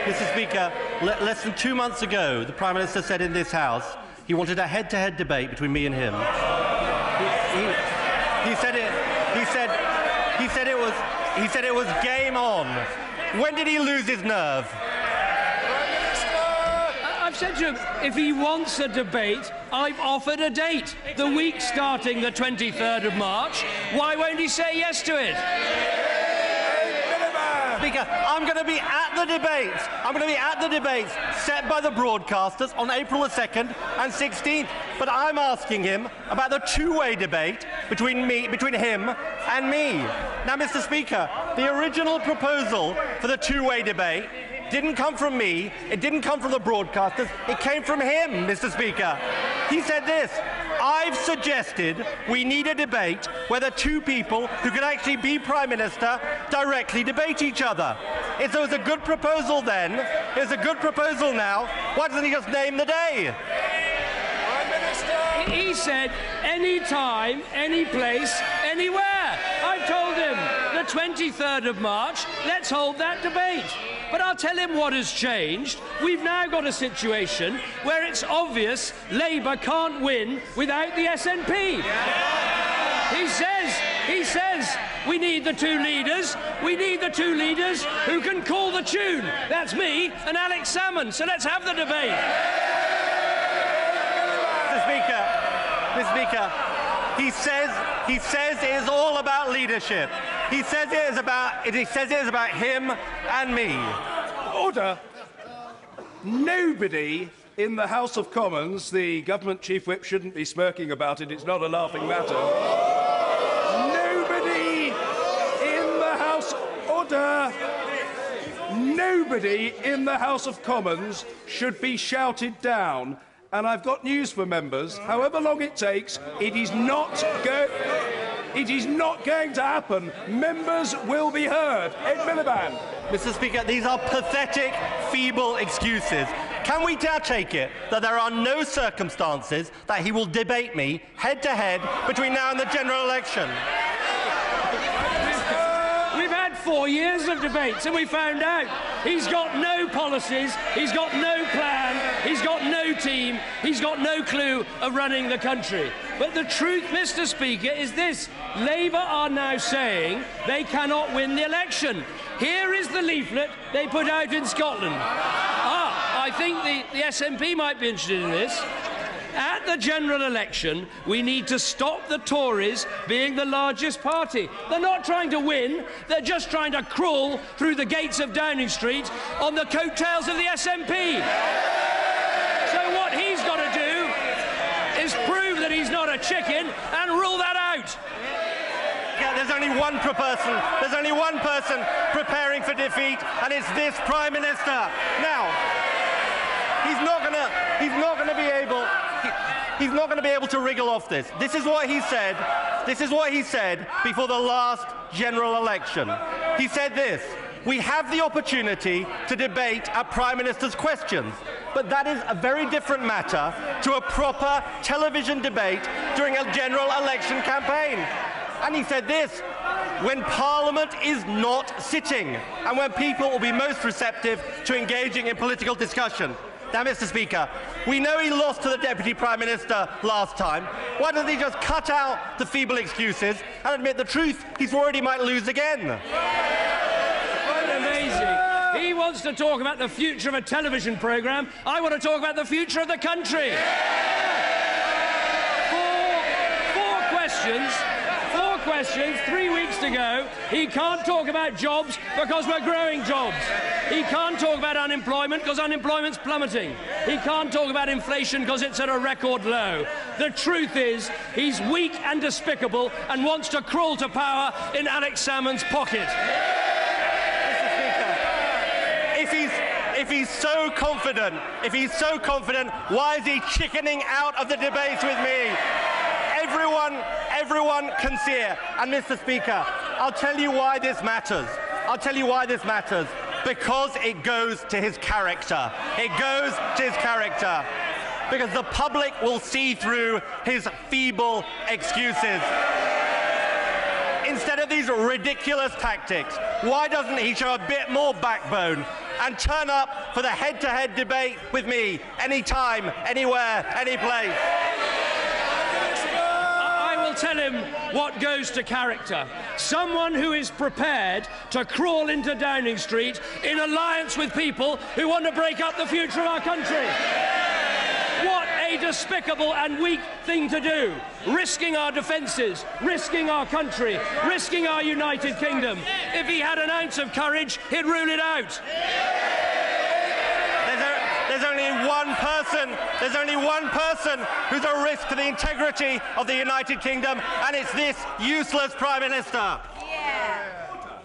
Mr. Speaker, less than 2 months ago, the Prime Minister said in this House he wanted a head-to-head debate between me and him. He said it was game on. When did he lose his nerve? I've said to him, if he wants a debate, I've offered a date. The week starting the 23rd of March. Why won't he say yes to it? Speaker, I'm going to be at the debates. I'm going to be at the debates set by the broadcasters on April the 2nd and 16th. But I'm asking him about the two-way debate between him and me. Now, Mr. Speaker, the original proposal for the two-way debate didn't come from me, it didn't come from the broadcasters, it came from him, Mr. Speaker. He said this: I've suggested we need a debate where the two people who could actually be Prime Minister directly debate each other. If there was a good proposal then, there's a good proposal now, why doesn't he just name the day? Prime Minister! He said any time, any place, anywhere. I've told him the 23rd of March, let's hold that debate. But I'll tell him what has changed. We've now got a situation where it's obvious Labour can't win without the SNP. He says we need the two leaders. We need the two leaders who can call the tune. That's me and Alex Salmond. So let's have the debate. Mr. Speaker, he says it is all about leadership. He says it is about him and me. Order. Nobody in the House of Commons, the government chief whip shouldn't be smirking about it, it's not a laughing matter. Nobody in the House... Order. Nobody in the House of Commons should be shouted down. And I've got news for members. However long it takes, it is not going to happen. Members will be heard. Ed Miliband. Mr. Speaker, these are pathetic, feeble excuses. Can we now take it that there are no circumstances that he will debate me head-to-head between now and the general election? We've had 4 years of debates and we found out he's got no policies, he's got no plan, he's got no team, he's got no clue of running the country. But the truth, Mr. Speaker, is this: Labour are now saying they cannot win the election. Here is the leaflet they put out in Scotland. I think the SNP might be interested in this. At the general election, we need to stop the Tories being the largest party. They're not trying to win, they're just trying to crawl through the gates of Downing Street on the coattails of the SNP. So what he's got to do is prove that he's not a chicken and rule that out. Yeah, there's only one person preparing for defeat, and it's this Prime Minister. Now, he's not going to be able to wriggle off this. This is what he said before the last general election. He said this: we have the opportunity to debate at Prime Minister's questions, but that is a very different matter to a proper television debate during a general election campaign. And he said this: when Parliament is not sitting and when people will be most receptive to engaging in political discussion. Now, Mr. Speaker, we know he lost to the Deputy Prime Minister last time. Why doesn't he just cut out the feeble excuses and admit the truth? He's worried he might lose again. Quite amazing. He wants to talk about the future of a television programme. I want to talk about the future of the country. Four questions, 3 weeks to go. He can't talk about jobs because we're growing jobs. He can't talk about unemployment because unemployment's plummeting. He can't talk about inflation because it's at a record low. The truth is, he's weak and despicable and wants to crawl to power in Alex Salmond's pocket. Mr. Speaker, if he's so confident, why is he chickening out of the debates with me? Everyone can see it. And Mr. Speaker, I'll tell you why this matters. Because it goes to his character. It goes to his character. Because the public will see through his feeble excuses. Instead of these ridiculous tactics, why doesn't he show a bit more backbone? and turn up for the head-to-head debate with me anytime, anywhere, any place. I will tell him what goes to character. Someone who is prepared to crawl into Downing Street in alliance with people who want to break up the future of our country. What a despicable and weak thing to do. Risking our defences, risking our country, risking our United Kingdom. If he had an ounce of courage, he'd rule it out. There's only one person who's a risk to the integrity of the United Kingdom, and it's this useless Prime Minister. Yeah.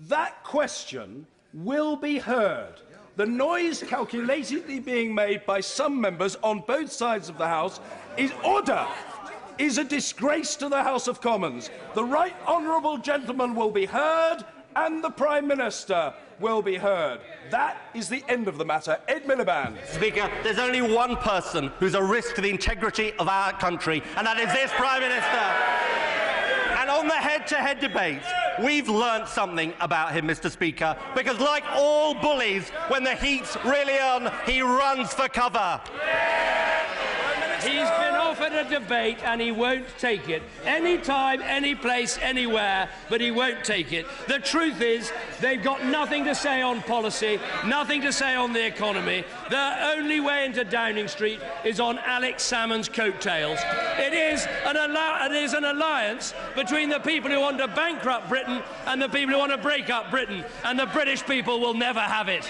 That question will be heard. The noise calculatedly being made by some members on both sides of the House is a disgrace to the House of Commons. The right honourable gentleman will be heard and the Prime Minister will be heard. That is the end of the matter. Ed Miliband. Speaker, there's only one person who's a risk to the integrity of our country, and that is this Prime Minister. And on the head-to-head debates, we've learnt something about him, Mr. Speaker, because like all bullies, when the heat's really on, he runs for cover. He's been offered a debate and he won't take it. Any time, any place, anywhere, but he won't take it. The truth is, they've got nothing to say on policy, nothing to say on the economy. The only way into Downing Street is on Alex Salmond's coattails. It is an alliance between the people who want to bankrupt Britain and the people who want to break up Britain, and the British people will never have it.